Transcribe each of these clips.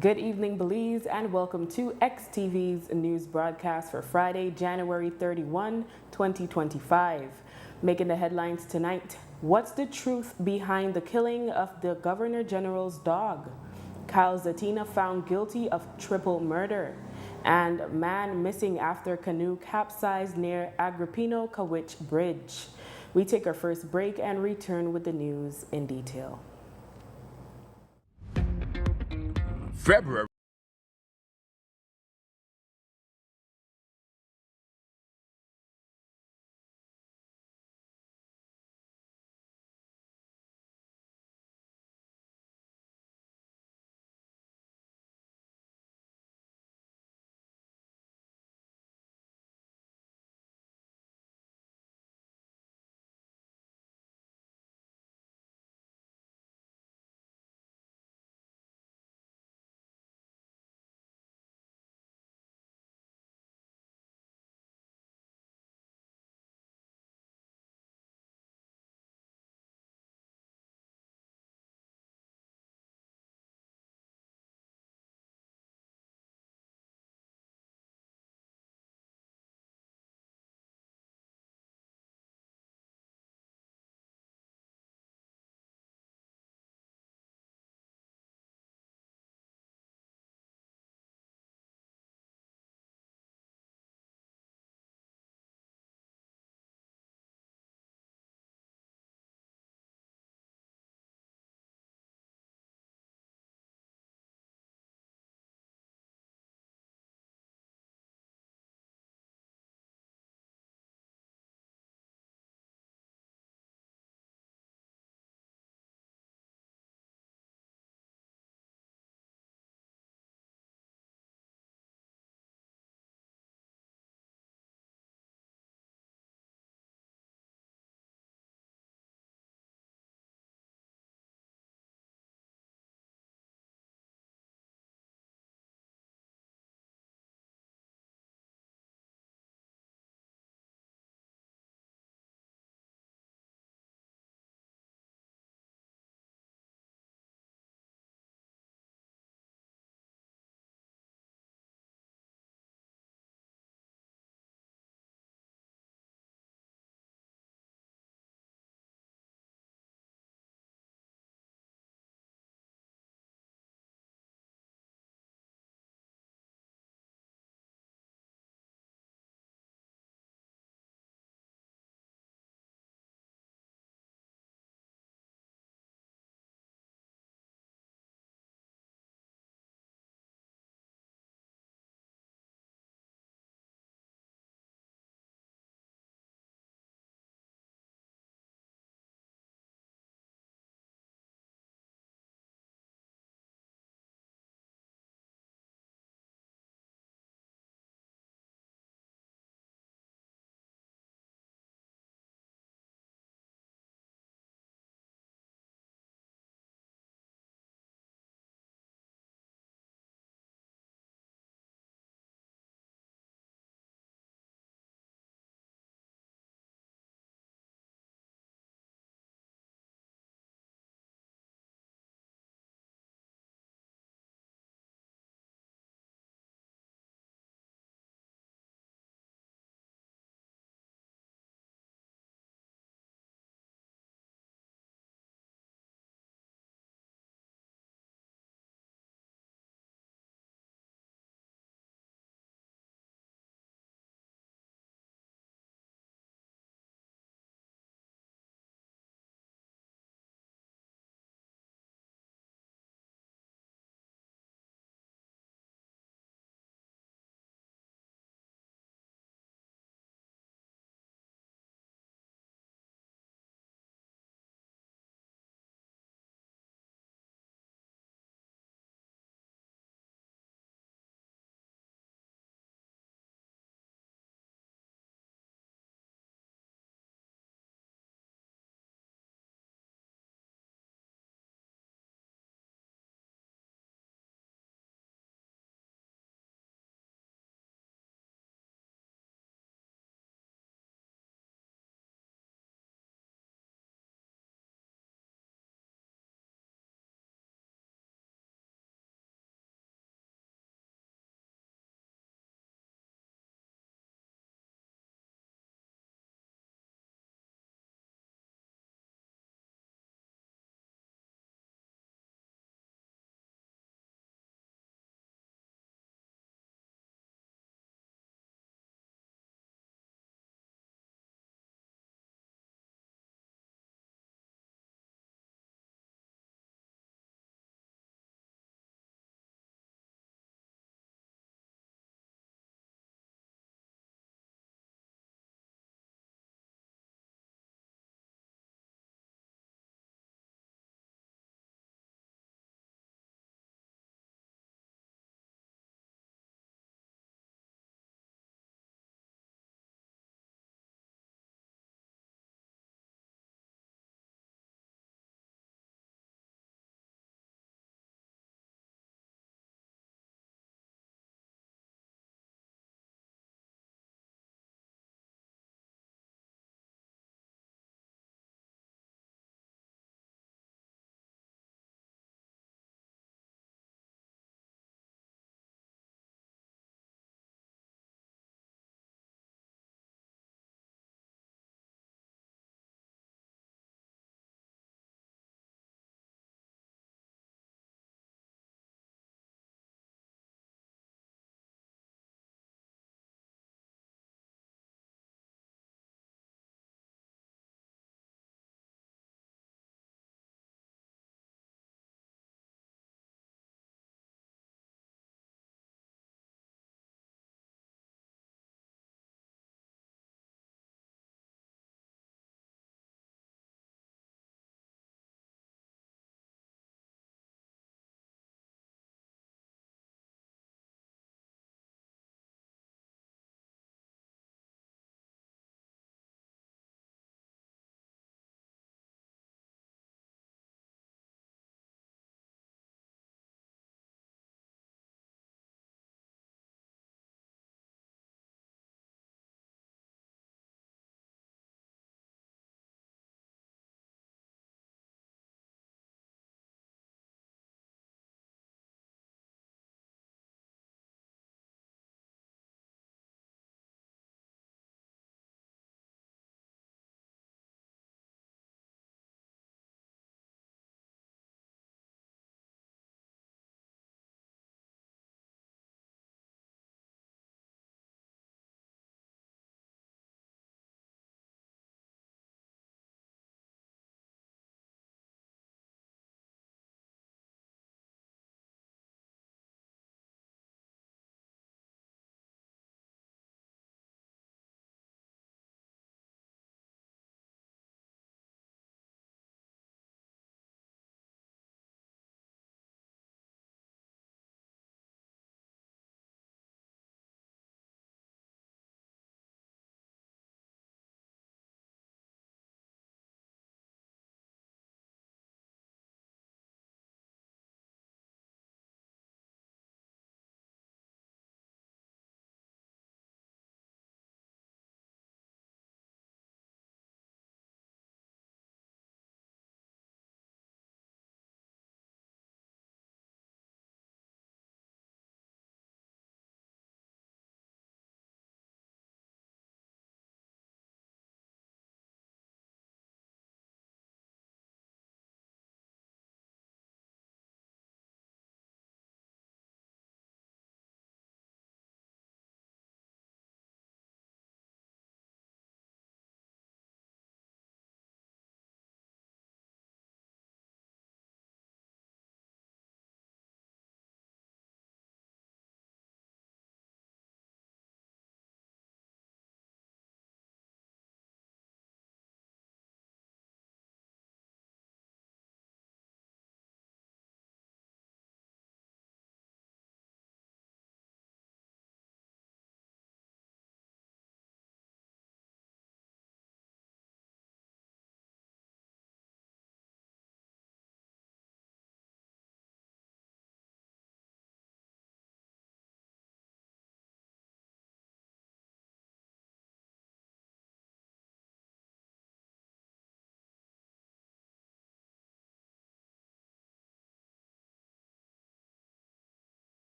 Good evening, Belize, and welcome to XTV's news broadcast for Friday, January 31, 2025. Making the headlines tonight, what's the truth behind the killing of the Governor General's dog? Kyle Zatina found guilty of triple murder. And man missing after canoe capsized near Agrippino Kawich Bridge. We take our first break and return with the news in detail. February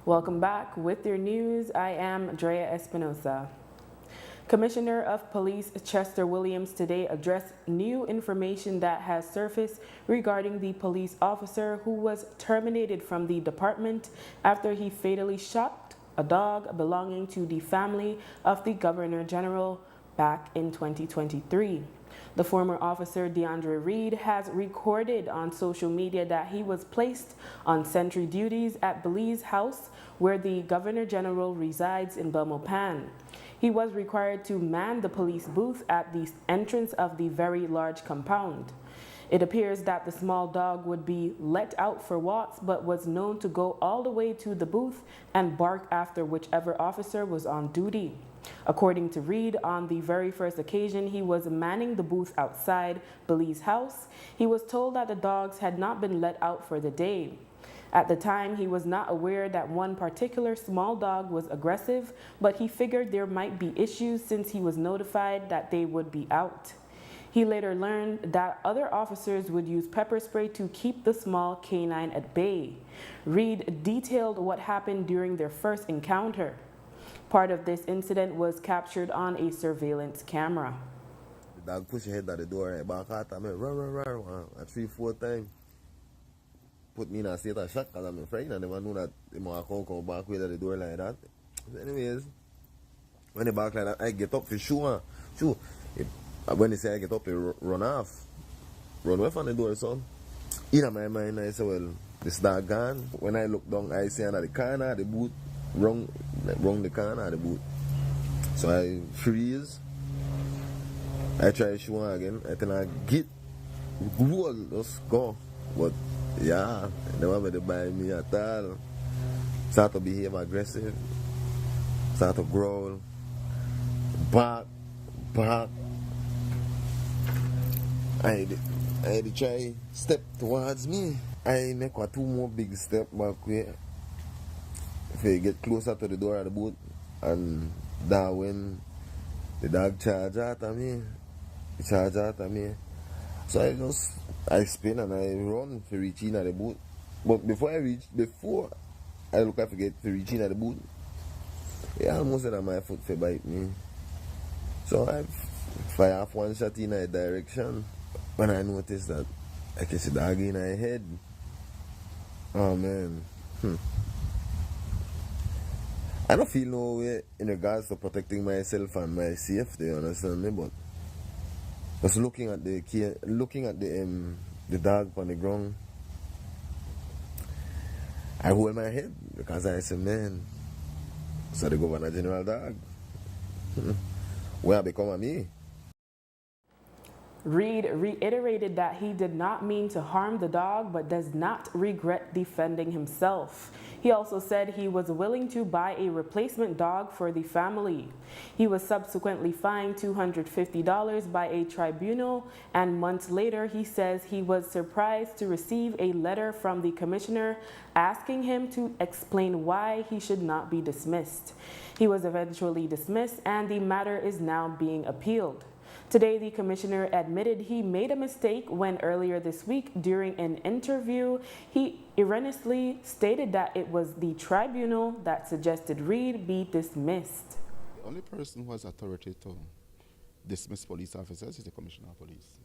Welcome back with your news. I am Drea Espinosa. Commissioner of Police Chester Williams today addressed new information that has surfaced regarding the police officer who was terminated from the department after he fatally shot a dog belonging to the family of the Governor General back in 2023. The former officer, DeAndre Reed, has recorded on social media that he was placed on sentry duties at Belize House, where the Governor General resides in Belmopan. He was required to man the police booth at the entrance of the very large compound. It appears that the small dog would be let out for walks, but was known to go all the way to the booth and bark after whichever officer was on duty. According to Reed, on the very first occasion he was manning the booth outside Belize House, he was told that the dogs had not been let out for the day. At the time, he was not aware that one particular small dog was aggressive, but he figured there might be issues since he was notified that they would be out. He later learned that other officers would use pepper spray to keep the small canine at bay. Reed detailed what happened during their first encounter. Part of this incident was captured on a surveillance camera. The dog push your head at the door and back out and run, 3-4 times. Put me in a state of shock because I'm afraid and never knew that they might come back with the door like that. Anyways, when they back like that, I get up for sure. When they say I get up, they run off. Run away from the door, son. In my mind, I say, well, this dog gone. When I look down, I see under the corner, the boot, wrong the corner, the boot. So I freeze. I try to show again. I tell her, get, roll, just go. But yeah, they never made to buy me at all. Start to behave aggressive. Start to growl. Bark. I had to try step towards me. I make 2 more big step back way. If I get closer to the door of the boat, and that when the dog charge out at me. So I spin and I run to reach in at the boat. But before I look I forget to reach in at the boot, he almost had my foot to bite me. So I fire off one shot in a direction. When I noticed that I can see the dog in my head. Oh man. I don't feel no way in regards to protecting myself and my safety, you understand me? But just looking at the dog on the ground, I hold my head because I say, man, so the Governor General dog. Where become of me? Reed reiterated that he did not mean to harm the dog, but does not regret defending himself. He also said he was willing to buy a replacement dog for the family. He was subsequently fined $250 by a tribunal, and months later he says he was surprised to receive a letter from the commissioner asking him to explain why he should not be dismissed. He was eventually dismissed, and the matter is now being appealed. Today, the commissioner admitted he made a mistake when earlier this week, during an interview, he erroneously stated that it was the tribunal that suggested Reed be dismissed. The only person who has authority to dismiss police officers is the commissioner of police.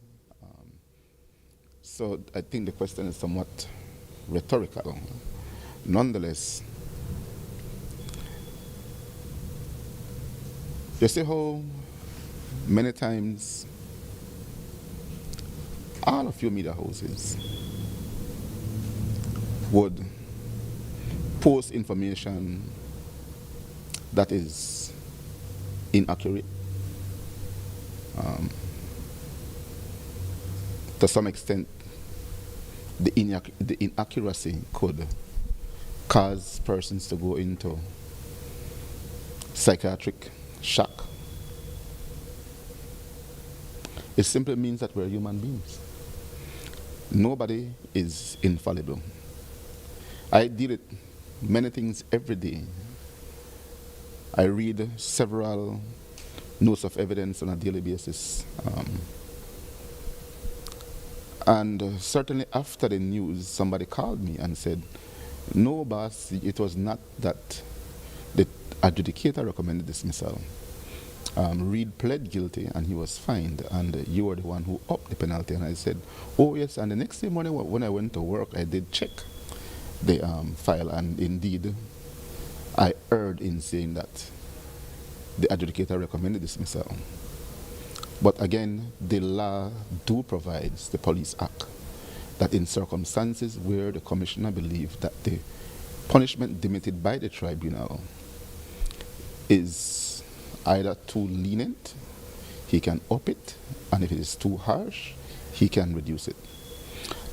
So I think the question is somewhat rhetorical. Nonetheless, you see how many times all of your media houses would post information that is inaccurate. To some extent, the inaccuracy could cause persons to go into psychiatric shock. It simply means that we're human beings. Nobody is infallible. I deal with many things every day. I read several notes of evidence on a daily basis. And certainly after the news, somebody called me and said, No, boss, it was not that the adjudicator recommended dismissal. Reed pled guilty and he was fined, and you were the one who upped the penalty. And I said, oh yes, and the next day morning when I went to work, I did check the file, and indeed I erred in saying that the adjudicator recommended dismissal. But again, the law do provides, the Police Act, that in circumstances where the commissioner believed that the punishment demeted by the tribunal is either too lenient, he can up it, and if it is too harsh, he can reduce it.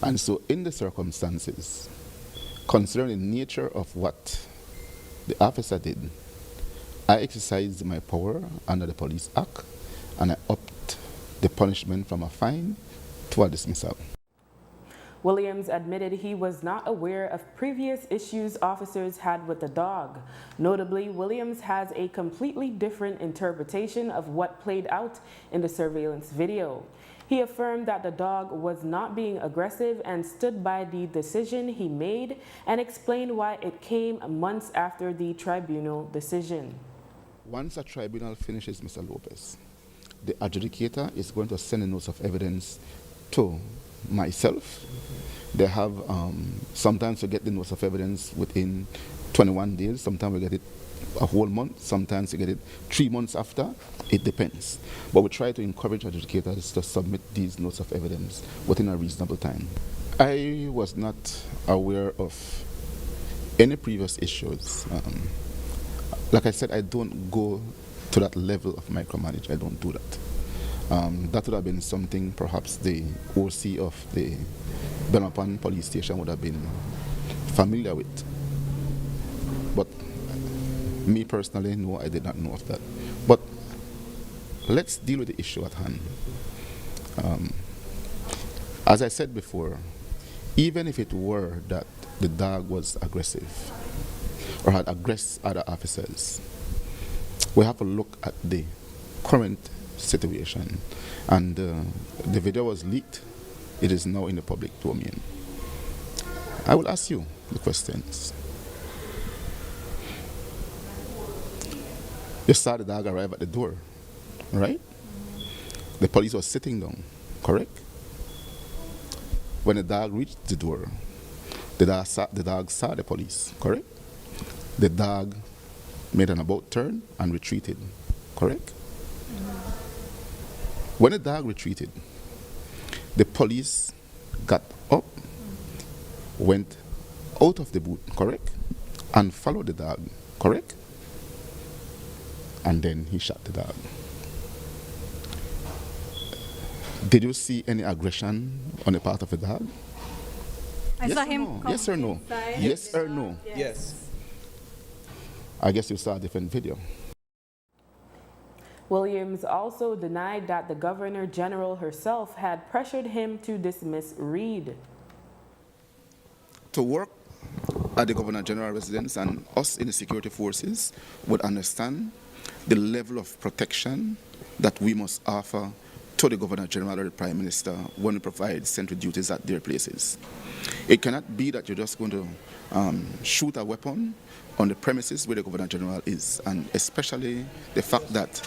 And so in the circumstances, considering the nature of what the officer did, I exercised my power under the Police Act, and I upped the punishment from a fine to a dismissal. Williams admitted he was not aware of previous issues officers had with the dog. Notably, Williams has a completely different interpretation of what played out in the surveillance video. He affirmed that the dog was not being aggressive and stood by the decision he made, and explained why it came months after the tribunal decision. Once a tribunal finishes, Mr. Lopez, the adjudicator is going to send a notice of evidence to myself. They have, sometimes we get the notice of evidence within 21 days, sometimes we get it a whole month, sometimes we get it 3 months after. It depends. But we try to encourage adjudicators to submit these notes of evidence within a reasonable time. I was not aware of any previous issues. Like I said, I don't go to that level of micromanage. I don't do that. That would have been something perhaps the OC of the Belmapan police station would have been familiar with. But me personally, no, I did not know of that. But let's deal with the issue at hand. As I said before, even if it were that the dog was aggressive or had aggressed other officers, we have to look at the current situation. And the video was leaked. It is now in the public domain. I will ask you the questions. You saw the dog arrive at the door, right? The police was sitting down, correct? When the dog reached the door, the dog saw the police, correct? The dog made an about turn and retreated, correct? When the dog retreated, the police got up, went out of the booth, correct? And followed the dog, correct? And then he shot the dog. Did you see any aggression on the part of the dog? I saw him. Yes or no? Yes or no? Yes. I guess you saw a different video. Williams also denied that the Governor General herself had pressured him to dismiss Reed. To work at the Governor General residence, and us in the security forces would understand the level of protection that we must offer to the Governor General or the Prime Minister when we provide sentry duties at their places. It cannot be that you're just going to shoot a weapon on the premises where the Governor General is, and especially the fact that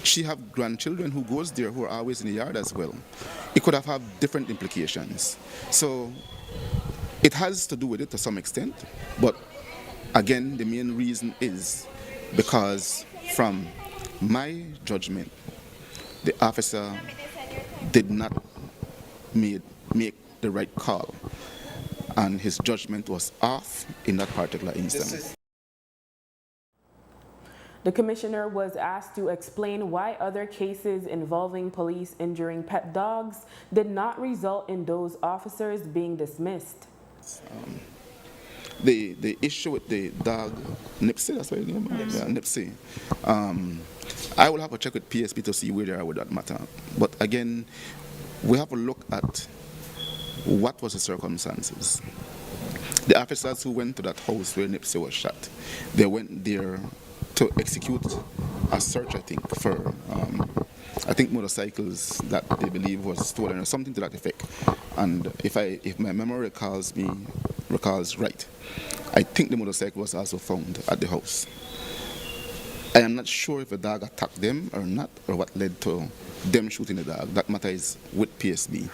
she have grandchildren who goes there who are always in the yard as well. It could have had different implications. So it has to do with it to some extent, but again, the main reason is because from my judgment, the officer did not make the right call, and his judgment was off in that particular instance. The commissioner was asked to explain why other cases involving police injuring pet dogs did not result in those officers being dismissed. The issue with the dog, Nipsey, that's what his name is? Yeah, Nipsey. I will have to check with PSP to see where they are with that matter. But again, we have to look at what was the circumstances. The officers who went to that house where Nipsey was shot, they went there to execute a search, I think, for motorcycles that they believe was stolen or something to that effect. And if my memory recalls right, I think the motorcycle was also found at the house. I am not sure if the dog attacked them or not, or what led to them shooting the dog. That matter is with PSB.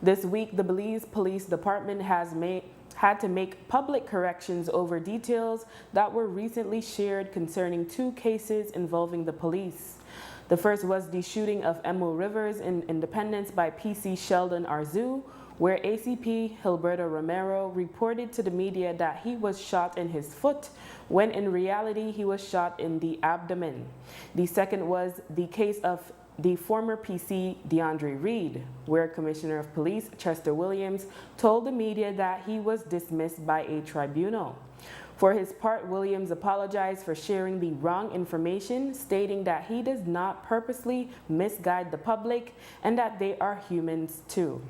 This week, the Belize Police Department had to make public corrections over details that were recently shared concerning 2 cases involving the police. The first was the shooting of Emu Rivers in Independence by PC Sheldon Arzu, where ACP Gilberto Romero reported to the media that he was shot in his foot, when in reality he was shot in the abdomen. The second was the case of the former PC DeAndre Reed, where Commissioner of Police Chester Williams told the media that he was dismissed by a tribunal. For his part, Williams apologized for sharing the wrong information, stating that he does not purposely misguide the public and that they are humans too.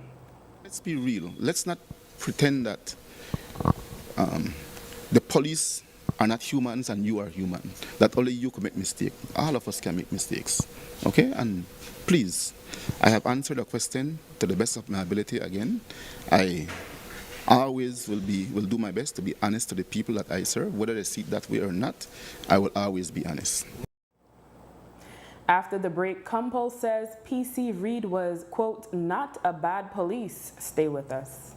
Let's be real. Let's not pretend that the police are not humans and you are human, that only you commit mistakes. All of us can make mistakes. Okay? And please, I have answered the question to the best of my ability again. I always will do my best to be honest to the people that I serve, whether they see it that way or not. I will always be honest. After the break, Compulse says PC Reed was, quote, not a bad police. Stay with us.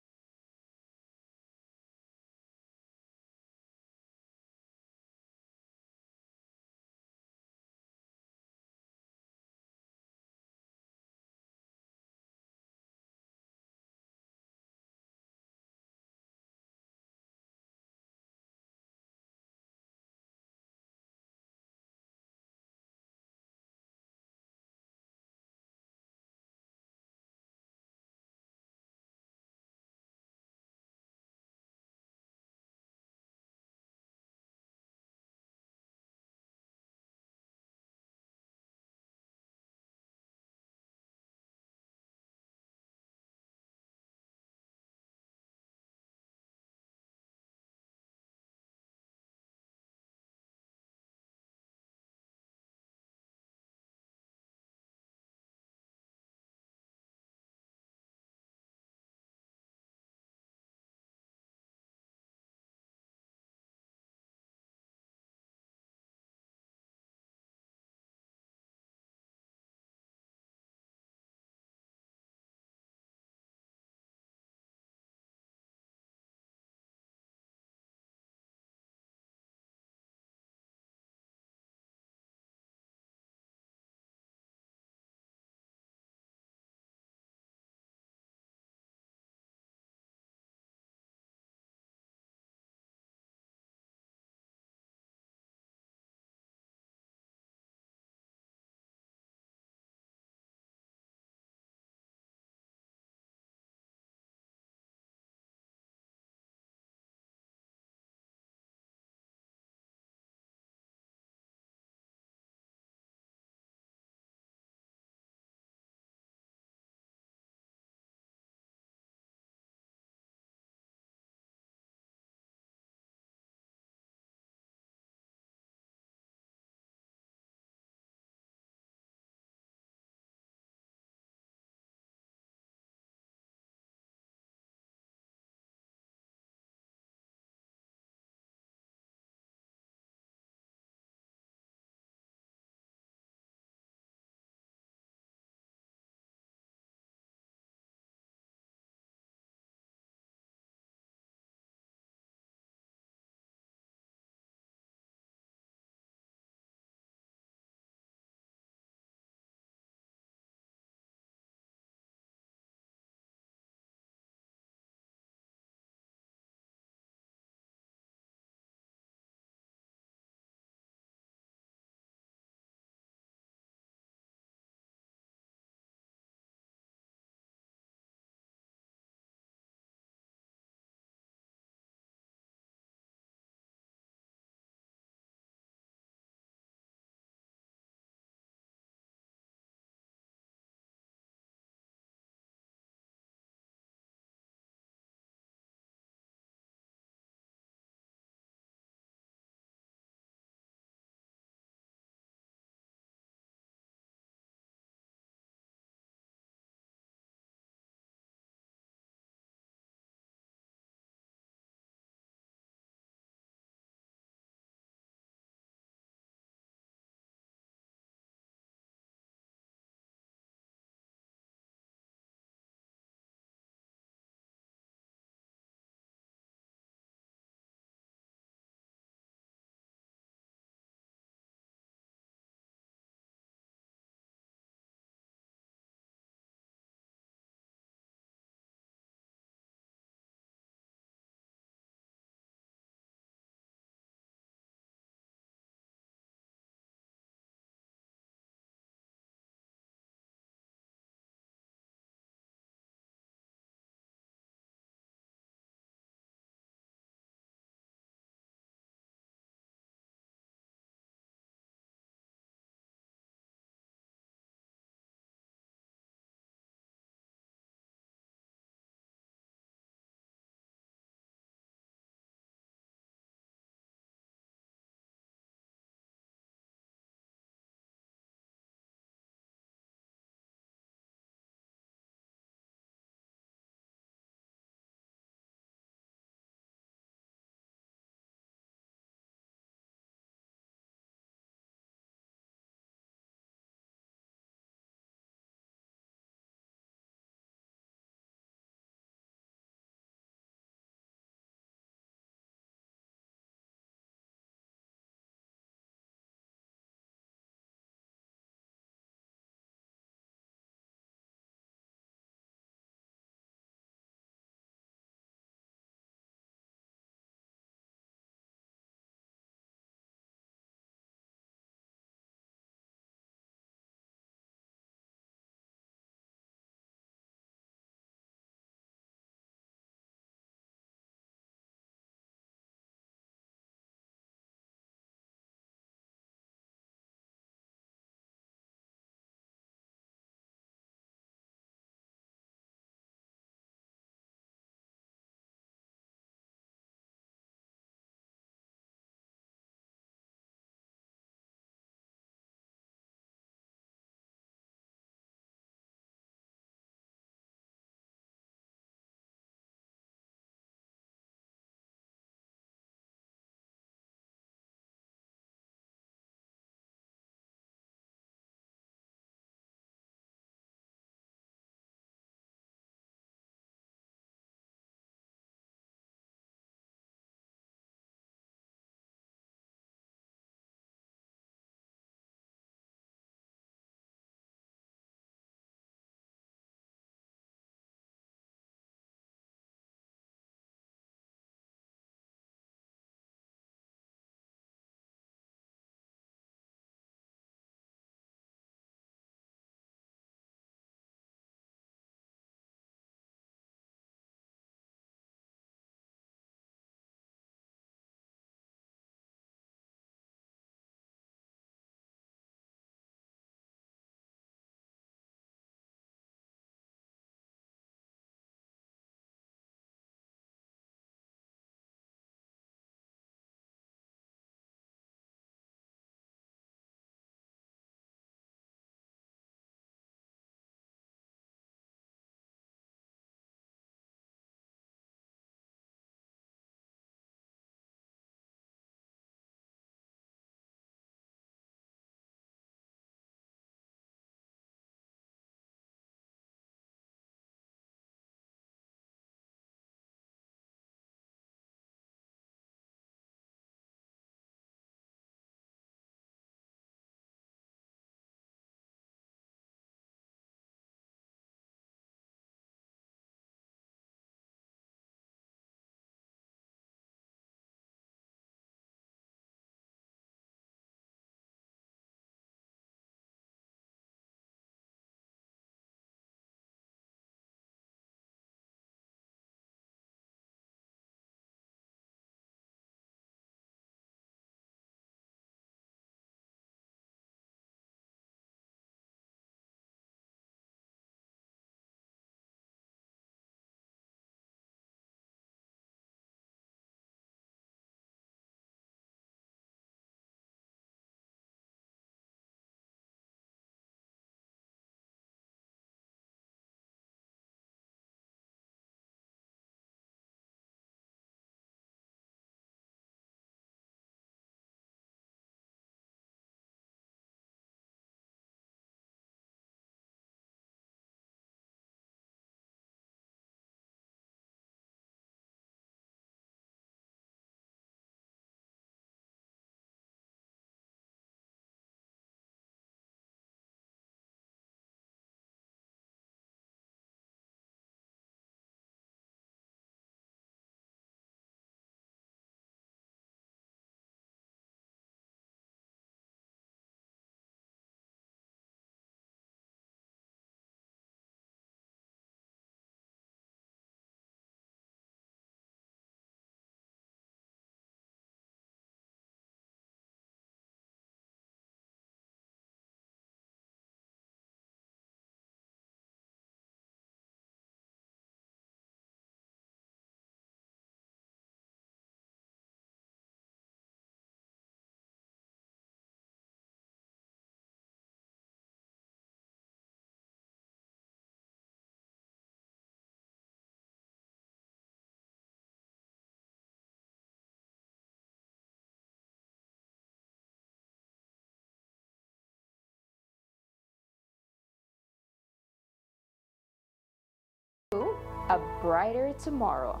brighter tomorrow.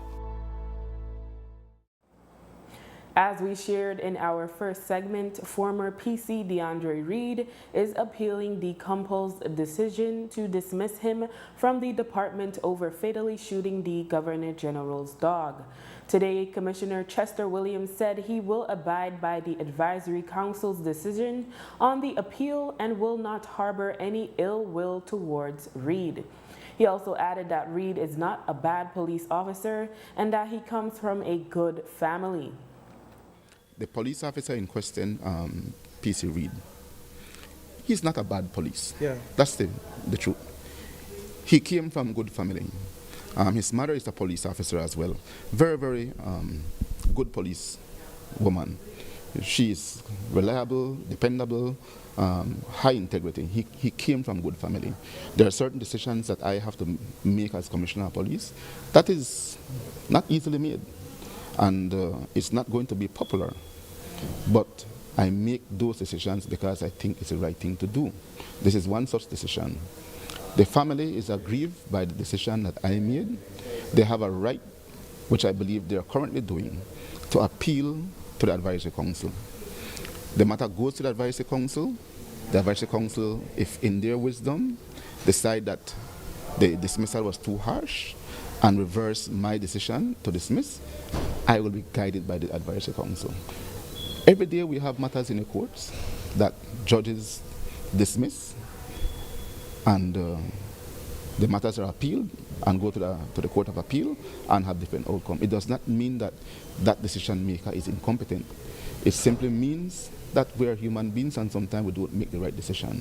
As we shared in our first segment, former PC DeAndre Reed is appealing the Compul's decision to dismiss him from the department over fatally shooting the Governor General's dog. Today, Commissioner Chester Williams said he will abide by the Advisory Council's decision on the appeal and will not harbor any ill will towards Reed. He also added that Reed is not a bad police officer and that he comes from a good family. The police officer in question, PC Reed, he's not a bad police. Yeah. That's the truth. He came from good family. His mother is a police officer as well. Very, very good police woman. She is reliable, dependable, high integrity. He came from good family. There are certain decisions that I have to make as Commissioner of Police that is not easily made. And it's not going to be popular. But I make those decisions because I think it's the right thing to do. This is one such decision. The family is aggrieved by the decision that I made. They have a right, which I believe they are currently doing, to appeal to the Advisory Council. The matter goes to the Advisory Council. The Advisory Council, if in their wisdom, decide that the dismissal was too harsh and reverse my decision to dismiss, I will be guided by the Advisory Council. Every day we have matters in the courts that judges dismiss, and the matters are appealed and go to the Court of Appeal and have different outcome. It does not mean that that decision maker is incompetent. It simply means that we are human beings and sometimes we don't make the right decision.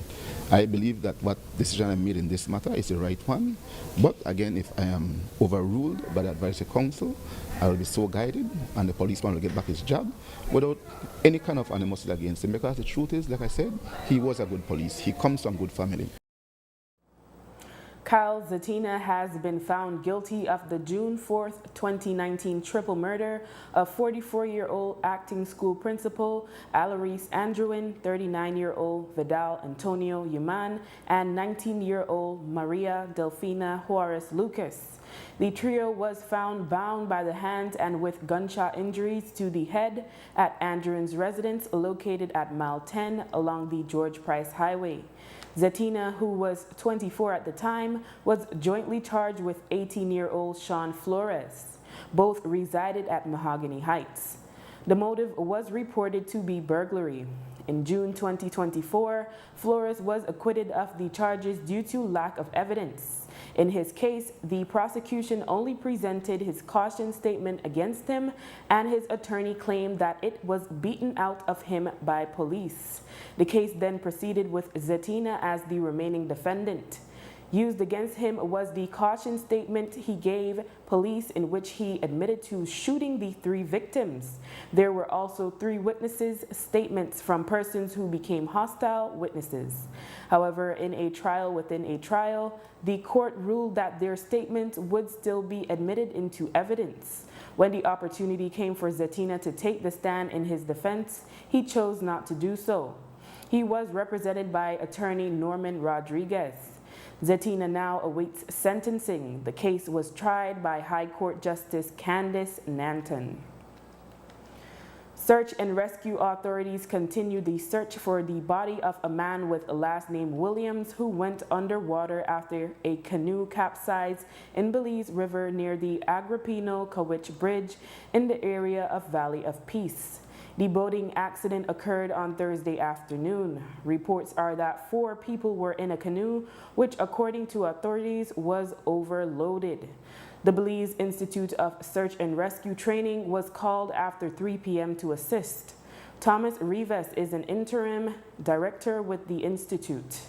I believe that what decision I made in this matter is the right one, but again, if I am overruled by the Advisory Council, I will be so guided and the policeman will get back his job without any kind of animosity against him, because the truth is, like I said, he was a good police. He comes from a good family. Kyle Zatina has been found guilty of the June 4th, 2019 triple murder of 44-year-old acting school principal Alarise Andruin, 39-year-old Vidal Antonio Yuman, and 19-year-old Maria Delfina Juarez Lucas. The trio was found bound by the hands and with gunshot injuries to the head at Andruin's residence located at Mile 10 along the George Price Highway. Zatina, who was 24 at the time, was jointly charged with 18-year-old Sean Flores. Both resided at Mahogany Heights. The motive was reported to be burglary. In June 2024, Flores was acquitted of the charges due to lack of evidence. In his case, the prosecution only presented his caution statement against him, and his attorney claimed that it was beaten out of him by police. The case then proceeded with Zatina as the remaining defendant. Used against him was the caution statement he gave police in which he admitted to shooting the 3 victims. There were also 3 witnesses' statements from persons who became hostile witnesses. However, in a trial within a trial, the court ruled that their statements would still be admitted into evidence. When the opportunity came for Zatina to take the stand in his defense, he chose not to do so. He was represented by attorney Norman Rodriguez. Zatina now awaits sentencing. The case was tried by High Court Justice Candice Nanton. Search and rescue authorities continue the search for the body of a man with a last name Williams who went underwater after a canoe capsized in Belize River near the Agrippino-Kawich Bridge in the area of Valley of Peace. The boating accident occurred on Thursday afternoon. Reports are that 4 people were in a canoe, which according to authorities was overloaded. The Belize Institute of Search and Rescue Training was called after 3 p.m. to assist. Thomas Rivas is an interim director with the Institute.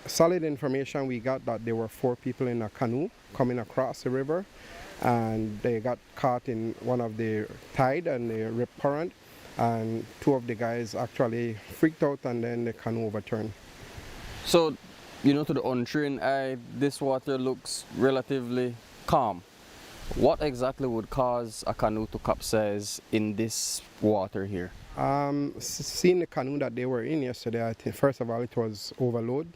Solid information we got that there were 4 people in a canoe coming across the river, and they got caught in one of the tide and the rip current, and 2 of the guys actually freaked out and then the canoe overturned. So, you know, to the untrained eye, this water looks relatively calm. What exactly would cause a canoe to capsize in this water here? Seeing the canoe that they were in yesterday, I think first of all it was overload,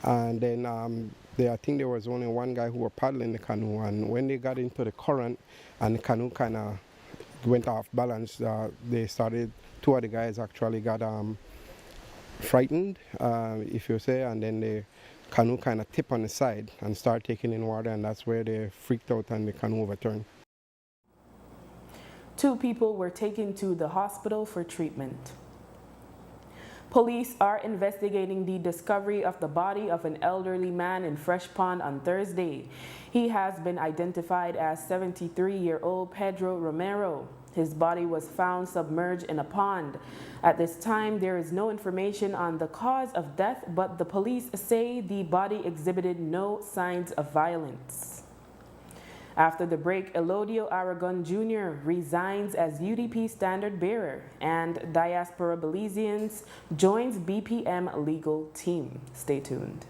and then I think there was only one guy who were paddling the canoe, and when they got into the current and the canoe kind of went off balance, two of the guys actually got frightened, if you say, and then the canoe kind of tipped on the side and started taking in water, and that's where they freaked out and the canoe overturned. 2 people were taken to the hospital for treatment. Police are investigating the discovery of the body of an elderly man in Fresh Pond on Thursday. He has been identified as 73-year-old Pedro Romero. His body was found submerged in a pond. At this time, there is no information on the cause of death, but the police say the body exhibited no signs of violence. After the break, Elodio Aragon Jr. resigns as UDP standard bearer, and Diaspora Belizeans joins BPM legal team. Stay tuned.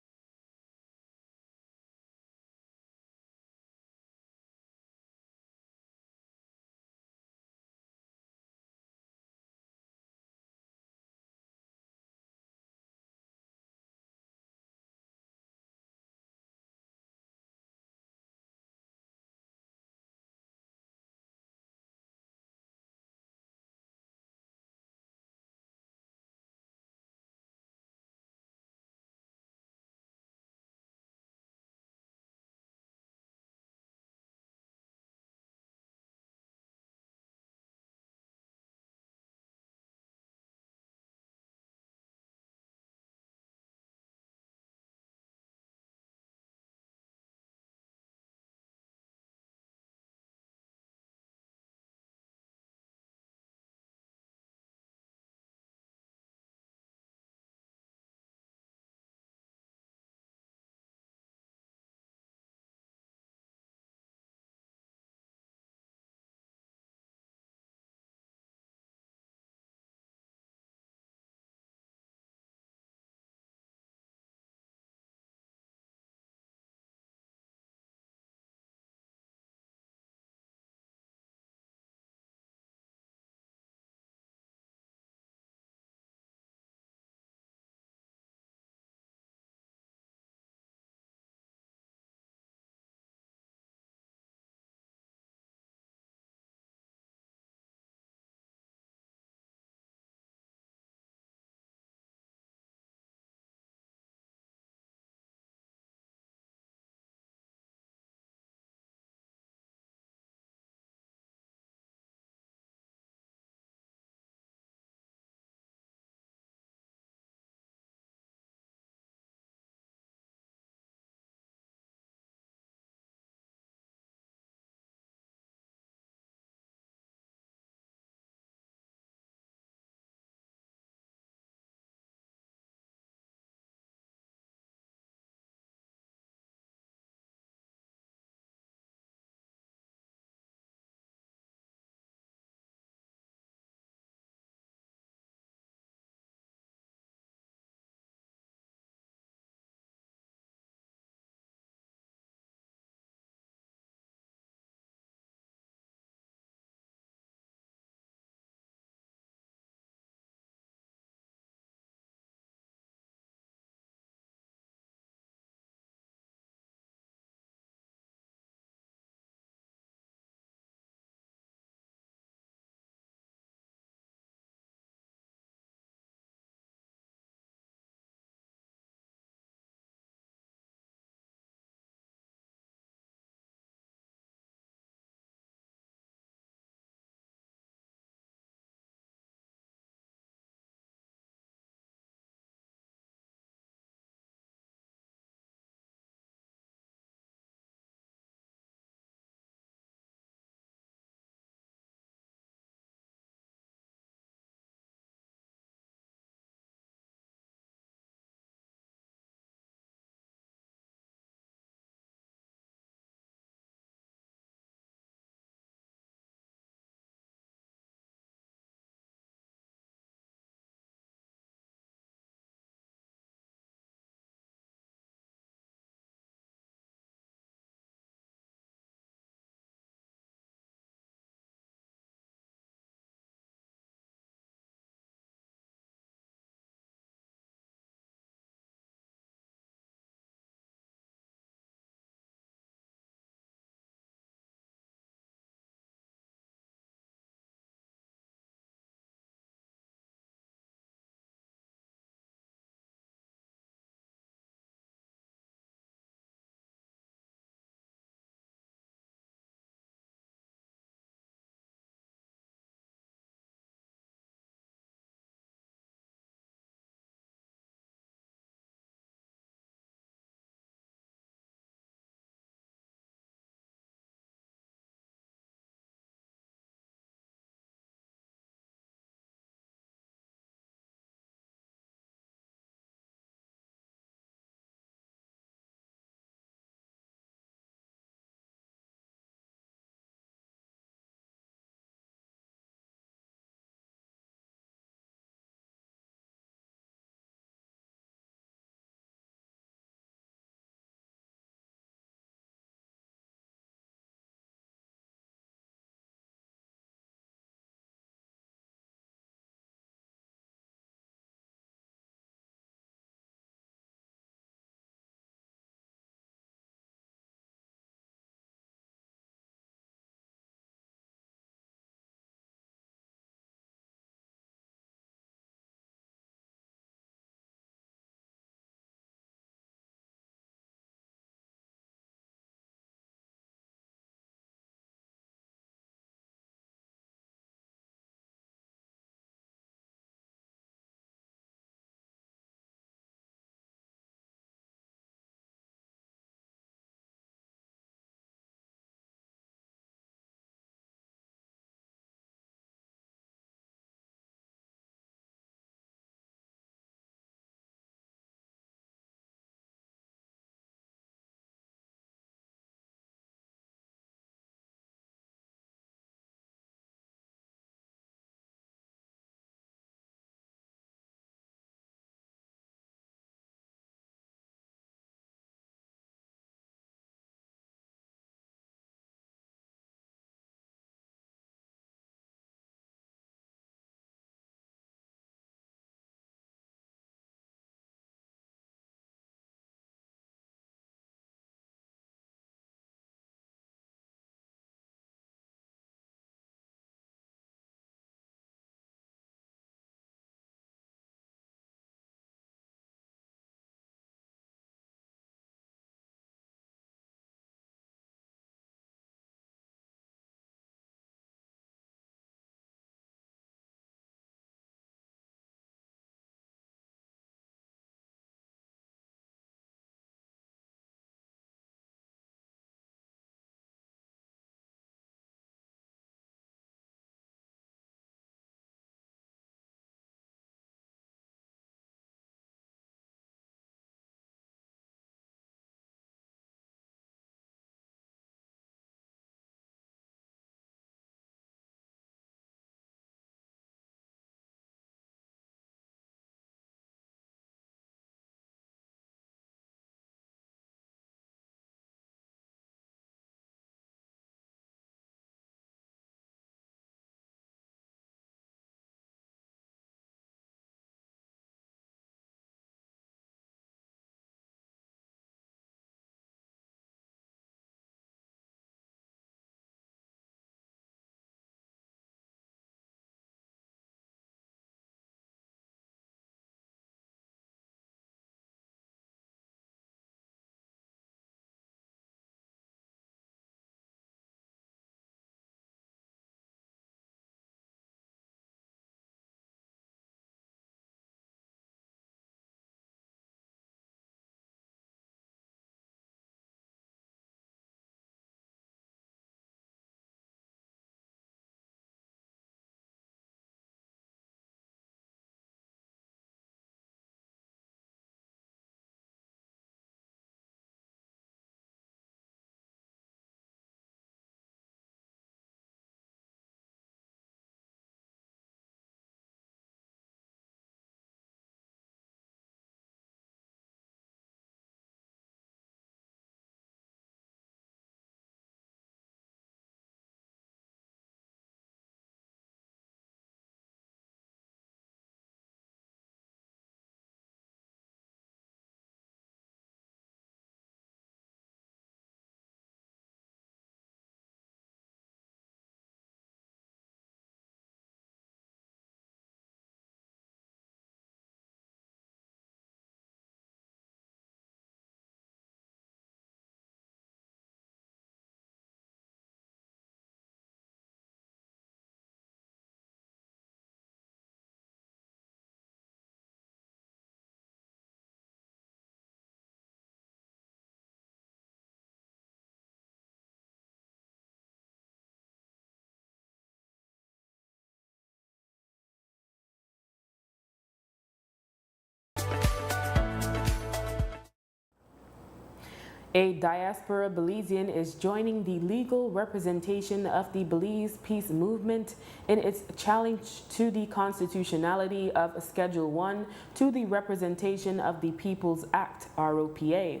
A diaspora Belizean is joining the legal representation of the Belize peace movement in its challenge to the constitutionality of Schedule 1 to the Representation of the People's Act, ROPA.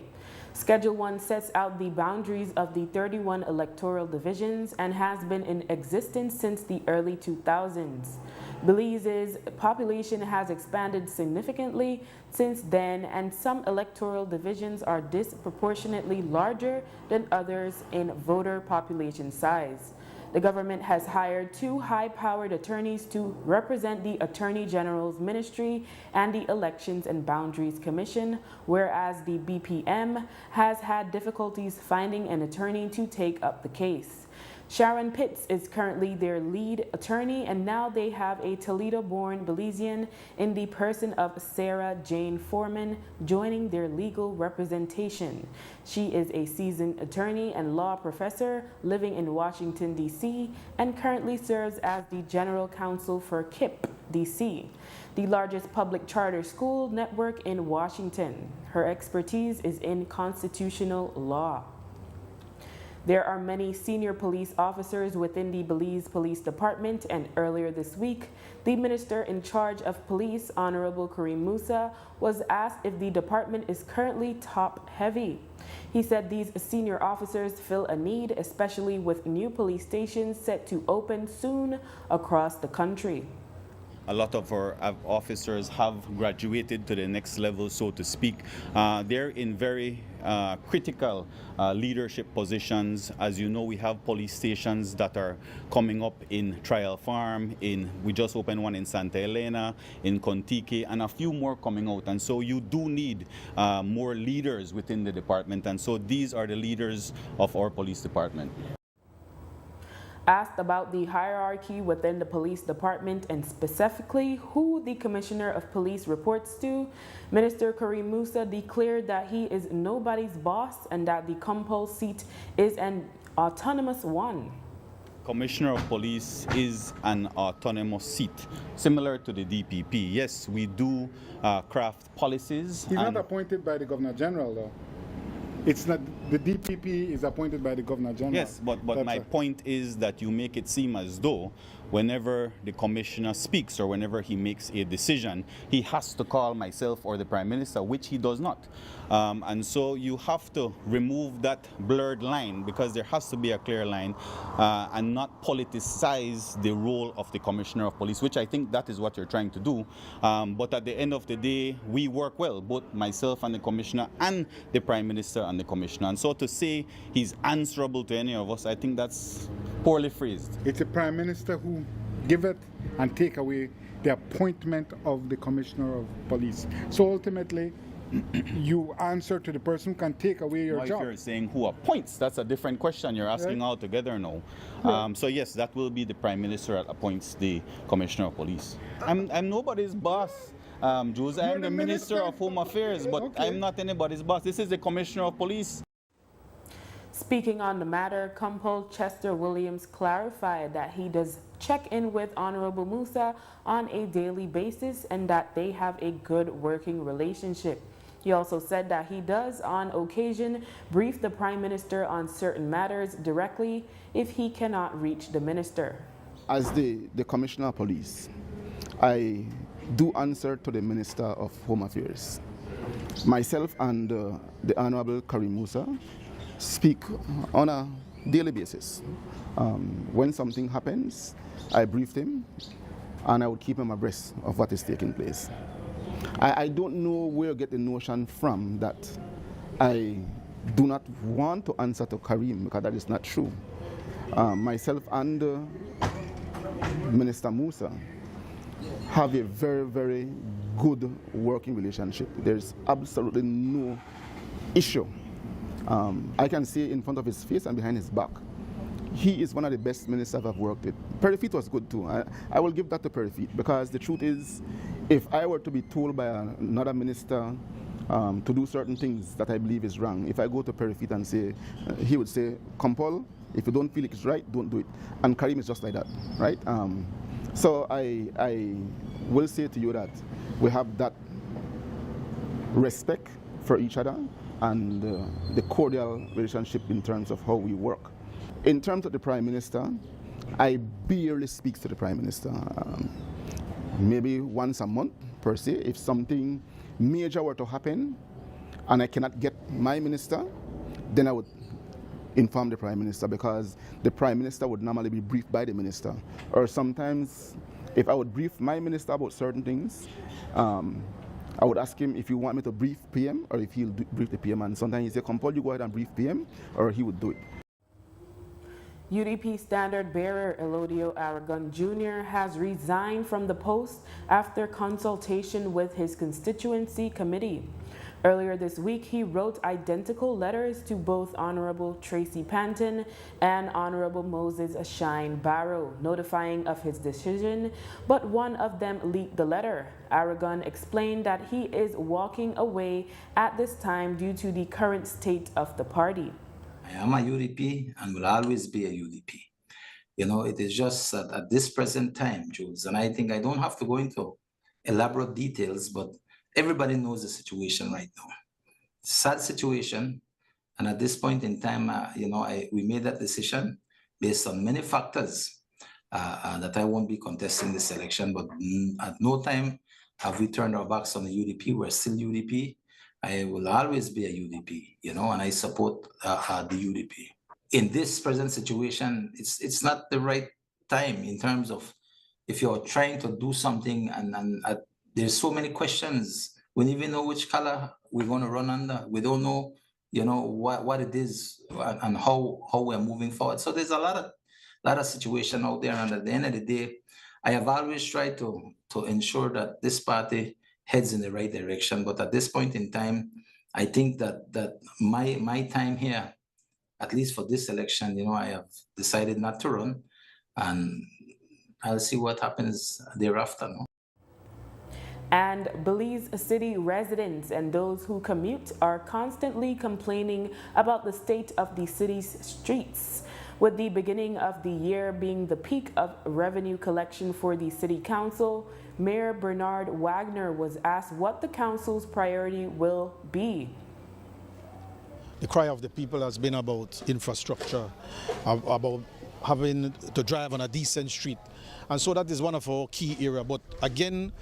Schedule 1 sets out the boundaries of the 31 electoral divisions and has been in existence since the early 2000s. Belize's population has expanded significantly since then, and some electoral divisions are disproportionately larger than others in voter population size. The government has hired 2 high-powered attorneys to represent the Attorney General's Ministry and the Elections and Boundaries Commission, whereas the BPM has had difficulties finding an attorney to take up the case. Sharon Pitts is currently their lead attorney, and now they have a Toledo-born Belizean in the person of Sarah Jane Foreman joining their legal representation. She is a seasoned attorney and law professor living in Washington, D.C., and currently serves as the general counsel for KIPP, D.C., the largest public charter school network in Washington. Her expertise is in constitutional law. There are many senior police officers within the Belize Police Department, and earlier this week, the Minister in charge of police, Honorable Karim Musa, was asked if the department is currently top-heavy. He said these senior officers fill a need, especially with new police stations set to open soon across the country. A lot of our officers have graduated to the next level, so to speak. They're in very critical leadership positions. As you know, we have police stations that are coming up in Trial Farm, we just opened one in Santa Elena, in Contiki, and a few more coming out. And so you do need more leaders within the department, and so these are the leaders of our police department. Asked about the hierarchy within the police department and specifically who the Commissioner of Police reports to, Minister Karim Musa declared that he is nobody's boss and that the Kumpul seat is an autonomous one. Commissioner of Police is an autonomous seat, similar to the DPP. Yes, we do craft policies. He's not appointed by the Governor General, though. It's not, the DPP is appointed by the Governor General. Yes, but my point is that you make it seem as though whenever the commissioner speaks or whenever he makes a decision, he has to call myself or the Prime Minister, which he does not. And so you have to remove that blurred line, because there has to be a clear line, and not politicize the role of the Commissioner of Police, which I think that is what you're trying to do. But at the end of the day, we work well, both myself and the Commissioner and the Prime Minister and the Commissioner. And so to say he's answerable to any of us, I think that's poorly phrased. It's a Prime Minister who give it and take away the appointment of the Commissioner of Police. So ultimately, you answer to the person who can take away your job. If you're saying who appoints, that's a different question you're asking altogether now. So yes, that will be the Prime Minister that appoints the Commissioner of Police. I'm nobody's boss, Jules. I'm the Minister of Home Affairs, but I'm not anybody's boss. This is the Commissioner of Police. Speaking on the matter, Kumpul Chester Williams clarified that he does check in with Honorable Musa on a daily basis and that they have a good working relationship. He also said that he does, on occasion, brief the Prime Minister on certain matters directly if he cannot reach the Minister. As the Commissioner of Police, I do answer to the Minister of Home Affairs. Myself and the Honorable Karim Musa speak on a daily basis. When something happens, I brief him and I would keep him abreast of what is taking place. I don't know where you get the notion from that I do not want to answer to Karim, because that is not true. Myself and Minister Musa have a very, very good working relationship. There's absolutely no issue. I can say in front of his face and behind his back, he is one of the best ministers I've worked with. Perifit was good too. I will give that to Perifit, because the truth is, if I were to be told by another minister to do certain things that I believe is wrong, if I go to Perifit and say, he would say, Kumpul, if you don't feel it's right, don't do it. And Karim is just like that, right? So I will say to you that we have that respect for each other. and the cordial relationship in terms of how we work. In terms of the Prime Minister, I barely speak to the Prime Minister. Maybe once a month per se. If something major were to happen and I cannot get my minister, then I would inform the Prime Minister, because the Prime Minister would normally be briefed by the minister. Or sometimes, if I would brief my minister about certain things, I would ask him if you want me to brief PM or if he'll brief the PM. And sometimes he say, "Come, Paul, you go ahead and brief PM," or he would do it. UDP standard bearer Elodio Aragon Jr. has resigned from the post after consultation with his constituency committee. Earlier this week, he wrote identical letters to both Honorable Tracy Panton and Honorable Moses Shine Barrow, notifying of his decision, but one of them leaked the letter. Aragon explained that he is walking away at this time due to the current state of the party. I am a UDP and will always be a UDP. You know, it is just that at this present time, Jules, and I think I don't have to go into elaborate details, but everybody knows the situation right now. Sad situation. And at this point in time, we made that decision based on many factors that I won't be contesting this election, but at no time have we turned our backs on the UDP. We're still UDP. I will always be a UDP, and I support the UDP. In this present situation, it's not the right time in terms of if you're trying to do something and there's so many questions. We don't even know which color we're going to run under. We don't know, what it is and how we're moving forward. So there's a lot of situation out there. And at the end of the day, I have always tried to ensure that this party heads in the right direction. But at this point in time, I think that my time here, at least for this election, I have decided not to run, and I'll see what happens thereafter. No? And Belize City residents and those who commute are constantly complaining about the state of the city's streets. With the beginning of the year being the peak of revenue collection for the City Council, Mayor Bernard Wagner was asked what the council's priority will be. The cry of the people has been about infrastructure, about having to drive on a decent street. And so that is one of our key areas. But again,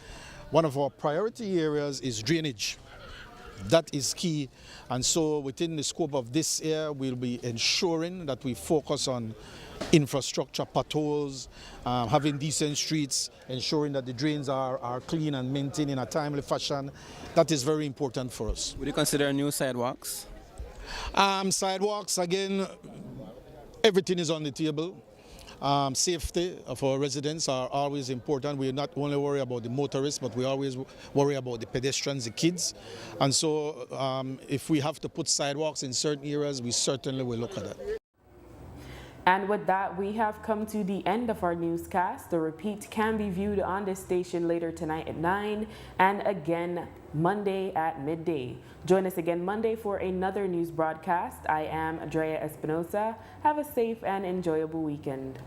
one of our priority areas is drainage. That is key. And so within the scope of this year, we'll be ensuring that we focus on infrastructure, potholes, having decent streets, ensuring that the drains are clean and maintained in a timely fashion. That is very important for us. Would you consider new sidewalks? Sidewalks, again, everything is on the table. Safety of our residents are always important. We not only worry about the motorists, but we always worry about the pedestrians, the kids. And so if we have to put sidewalks in certain areas, we certainly will look at that. And with that, we have come to the end of our newscast. The repeat can be viewed on this station later tonight at 9 and again Monday at midday. Join us again Monday for another news broadcast. I am Drea Espinosa. Have a safe and enjoyable weekend.